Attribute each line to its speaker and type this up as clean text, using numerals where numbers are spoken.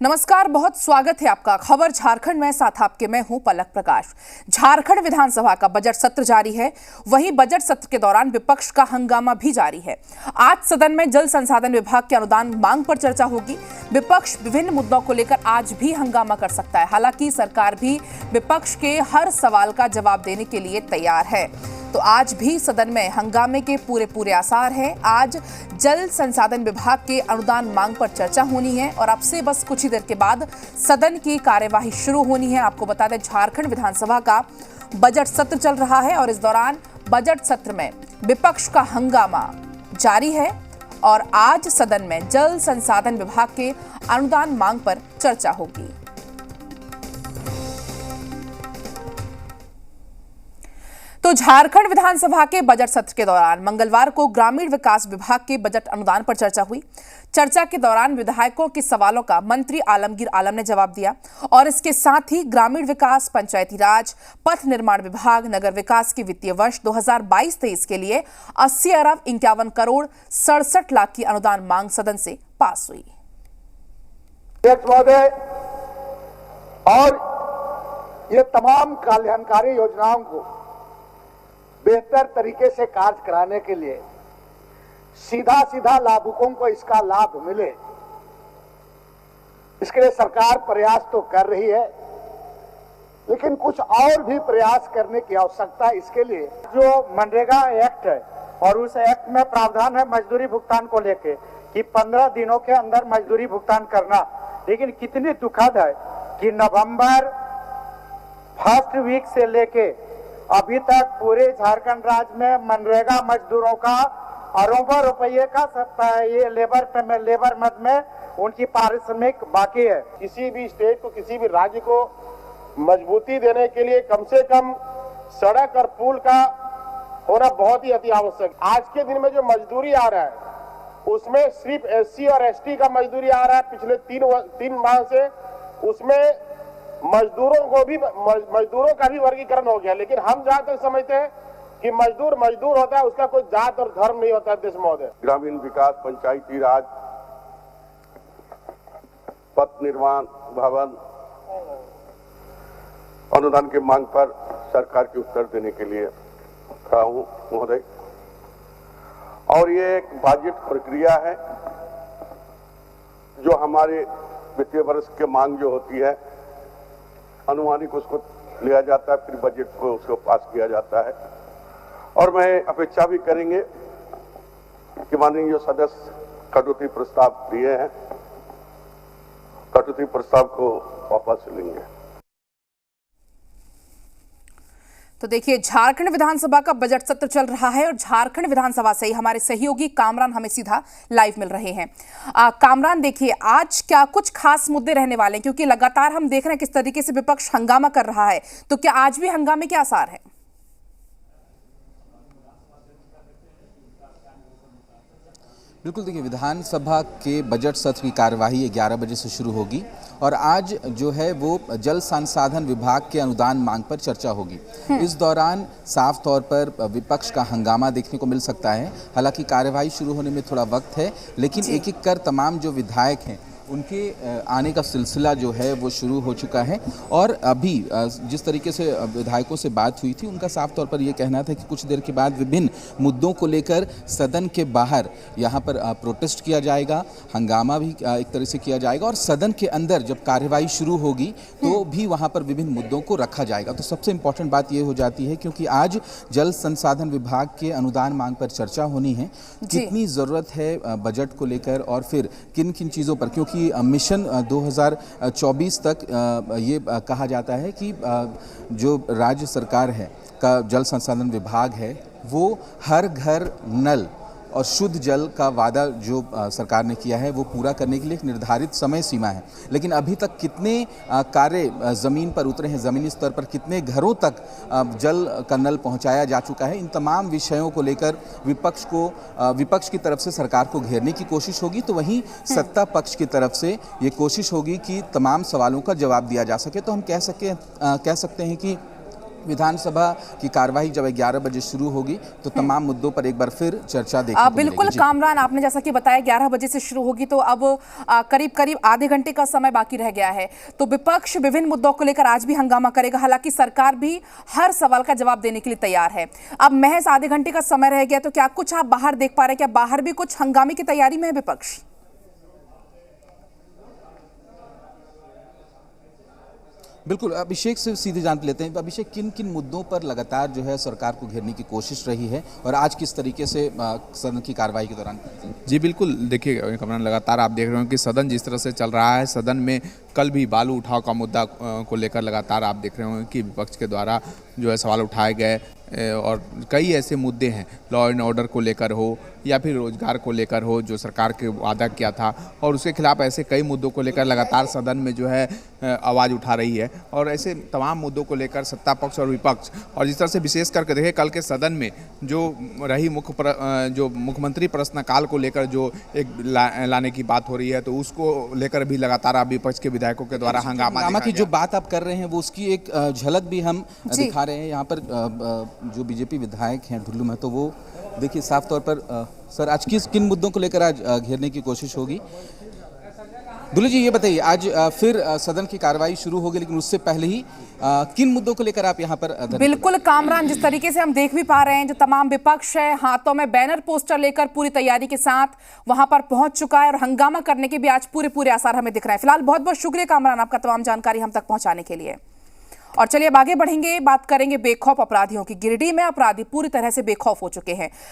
Speaker 1: नमस्कार, बहुत स्वागत है आपका। खबर झारखंड में, साथ आपके मैं हूं पलक प्रकाश। झारखंड विधानसभा का बजट सत्र जारी है। वहीं बजट सत्र के दौरान विपक्ष का हंगामा भी जारी है। आज सदन में जल संसाधन विभाग के अनुदान मांग पर चर्चा होगी। विपक्ष विभिन्न मुद्दों को लेकर आज भी हंगामा कर सकता है। हालांकि सरकार भी विपक्ष के हर सवाल का जवाब देने के लिए तैयार है। तो आज भी सदन में हंगामे के पूरे आसार हैं। आज जल संसाधन विभाग के अनुदान मांग पर चर्चा होनी है और अब से बस कुछ ही देर के बाद सदन की कार्यवाही शुरू होनी है। आपको बता दें, झारखंड विधानसभा का बजट सत्र चल रहा है और इस दौरान बजट सत्र में विपक्ष का हंगामा जारी है और आज सदन में जल संसाधन विभाग के अनुदान मांग पर चर्चा होगी। तो झारखंड विधानसभा के बजट सत्र के दौरान मंगलवार को ग्रामीण विकास विभाग के बजट अनुदान पर चर्चा हुई। चर्चा के दौरान विधायकों के सवालों का मंत्री आलमगीर आलम ने जवाब दिया और इसके साथ ही ग्रामीण विकास, पंचायती राज, पथ निर्माण विभाग, नगर विकास के वित्तीय वर्ष 2022-23 के लिए 80 अरब 51 करोड़ 67 लाख की अनुदान मांग सदन से पास हुई।
Speaker 2: और ये तमाम कल्याणकारी योजनाओं को बेहतर तरीके से कार्य कराने के लिए सीधा लाभुकों को इसका लाभ मिले, इसके लिए सरकार प्रयास तो कर रही है, लेकिन कुछ और भी प्रयास करने की आवश्यकता है। इसके लिए
Speaker 3: जो मनरेगा एक्ट है और उस एक्ट में प्रावधान है मजदूरी भुगतान को लेके कि 15 दिनों के अंदर मजदूरी भुगतान करना, लेकिन कितनी दुखद है कि नवंबर फर्स्ट वीक से लेके अभी तक पूरे झारखंड राज्य में मनरेगा मजदूरों का अरबों रुपये का ये लेबर मद में उनकी पारिश्रमिक बाकी है।
Speaker 4: किसी भी स्टेट को, किसी भी राज्य को मजबूती देने के लिए कम से कम सड़क और पुल का होना बहुत ही अति आवश्यक। आज के दिन में जो मजदूरी आ रहा है उसमें सिर्फ SC और ST का मजदूरी आ रहा है पिछले तीन माह से। उसमें मजदूरों का भी वर्गीकरण हो गया, लेकिन हम जहां तक समझते हैं कि मजदूर होता है, उसका कोई जात और धर्म नहीं होता। देश महोदय,
Speaker 5: ग्रामीण विकास, पंचायती राज, पथ निर्माण, भवन अनुदान की मांग पर सरकार के उत्तर देने के लिए खड़ा हूं महोदय। और ये एक बजट प्रक्रिया है जो हमारे वित्तीय वर्ष के मांग जो होती है अनुमानिक उसको लिया जाता है, फिर बजट को उसको पास किया जाता है। और मैं अपेक्षा भी करेंगे कि माननीय सदस्य कटौती प्रस्ताव दिए हैं, कटौती प्रस्ताव को वापस लेंगे।
Speaker 1: तो देखिए, झारखंड विधानसभा का बजट सत्र चल रहा है और झारखंड विधानसभा से ही हमारे सहयोगी कामरान हमें सीधा लाइव मिल रहे हैं। कामरान, देखिए आज क्या कुछ खास मुद्दे रहने वाले हैं, क्योंकि लगातार हम देख रहे हैं किस तरीके से विपक्ष हंगामा कर रहा है, तो क्या आज भी हंगामे के आसार हैं?
Speaker 6: बिल्कुल, देखिए विधानसभा के बजट सत्र की कार्यवाही 11 बजे से शुरू होगी और आज जो है वो जल संसाधन विभाग के अनुदान मांग पर चर्चा होगी। इस दौरान साफ तौर पर विपक्ष का हंगामा देखने को मिल सकता है। हालांकि कार्यवाही शुरू होने में थोड़ा वक्त है, लेकिन एक एक कर तमाम जो विधायक हैं उनके आने का सिलसिला जो है वो शुरू हो चुका है। और अभी जिस तरीके से विधायकों से बात हुई थी, उनका साफ तौर पर ये कहना था कि कुछ देर के बाद विभिन्न मुद्दों को लेकर सदन के बाहर यहाँ पर प्रोटेस्ट किया जाएगा, हंगामा भी एक तरह से किया जाएगा और सदन के अंदर जब कार्यवाही शुरू होगी तो भी वहाँ पर विभिन्न मुद्दों को रखा जाएगा। तो सबसे इम्पोर्टेंट बात ये हो जाती है, क्योंकि आज जल संसाधन विभाग के अनुदान मांग पर चर्चा होनी है, कितनी ज़रूरत है बजट को लेकर और फिर किन किन चीज़ों पर, क्योंकि मिशन 2024 तक ये कहा जाता है कि जो राज्य सरकार है का जल संसाधन विभाग है वो हर घर नल और शुद्ध जल का वादा जो सरकार ने किया है वो पूरा करने के लिए एक निर्धारित समय सीमा है। लेकिन अभी तक कितने कार्य ज़मीन पर उतरे हैं, ज़मीनी स्तर पर कितने घरों तक जल का नल पहुंचाया जा चुका है, इन तमाम विषयों को लेकर विपक्ष की तरफ से सरकार को घेरने की कोशिश होगी, तो वहीं सत्ता पक्ष की तरफ से ये कोशिश होगी कि तमाम सवालों का जवाब दिया जा सके। तो हम कह सकते हैं कि विधानसभा की कार्यवाही जब 11 बजे शुरू होगी तो तमाम मुद्दों पर एक बार फिर चर्चा देखने को
Speaker 1: बिल्कुल
Speaker 6: मिलेगी।
Speaker 1: कामरान, आपने जैसा कि बताया 11 बजे से शुरू होगी, तो अब करीब करीब आधे घंटे का समय बाकी रह गया है। तो विपक्ष विभिन्न मुद्दों को लेकर आज भी हंगामा करेगा, हालांकि सरकार भी हर सवाल का जवाब देने के लिए तैयार है। अब महज आधे घंटे का समय रह गया, तो क्या कुछ आप बाहर देख पा रहे हैं? क्या बाहर भी कुछ हंगामे की तैयारी में है विपक्ष?
Speaker 6: बिल्कुल, अभिषेक से सीधे जान लेते हैं। अभिषेक, किन किन मुद्दों पर लगातार जो है सरकार को घेरने की कोशिश रही है और आज किस तरीके से सदन की कार्रवाई के दौरान?
Speaker 7: जी बिल्कुल, देखिए कमरान, लगातार आप देख रहे हो कि सदन जिस तरह से चल रहा है, सदन में कल भी बालू उठाव का मुद्दा को लेकर लगातार आप देख रहे हो कि विपक्ष के द्वारा जो है सवाल उठाए गए और कई ऐसे मुद्दे हैं, लॉ एंड ऑर्डर को लेकर हो या फिर रोजगार को लेकर हो जो सरकार के वादा किया था, और उसके खिलाफ ऐसे कई मुद्दों को लेकर लगातार सदन में जो है आवाज़ उठा रही है। और ऐसे तमाम मुद्दों को लेकर सत्ता पक्ष और विपक्ष, और जिस तरह से विशेष करके देखें कल के सदन में जो रही जो मुख्यमंत्री प्रश्नकाल को लेकर जो एक लाने की बात हो रही है, तो उसको लेकर भी लगातार आप विपक्ष के विधायकों के द्वारा हंगामा
Speaker 6: की जो बात आप कर रहे हैं वो उसकी एक झलक भी हम दिखा रहे हैं। यहाँ पर जो बीजेपी विधायक हैं ढुल्लू महतो, वो देखिए साफ तौर पर सर आज किन मुद्दों को लेकर आज घेरने की कोशिश होगी? दुल्लू जी, ये बताइए, आज फिर सदन की कार्रवाई शुरू होगी, लेकिन उससे पहले ही किन मुद्दों को लेकर आप यहाँ पर?
Speaker 1: बिल्कुल कामरान, जिस तरीके से हम देख भी पा रहे हैं, जो तमाम विपक्ष है हाथों में बैनर पोस्टर लेकर पूरी तैयारी के साथ वहां पर पहुंच चुका है और हंगामा करने के भी आज पूरे आसार हमें दिख रहे हैं। फिलहाल बहुत बहुत शुक्रिया कामरान, आपका तमाम जानकारी हम तक पहुंचाने के लिए। और चलिए अब आगे बढ़ेंगे, बात करेंगे बेखौफ अपराधियों की। गिरिडीह में अपराधी पूरी तरह से बेखौफ हो चुके हैं।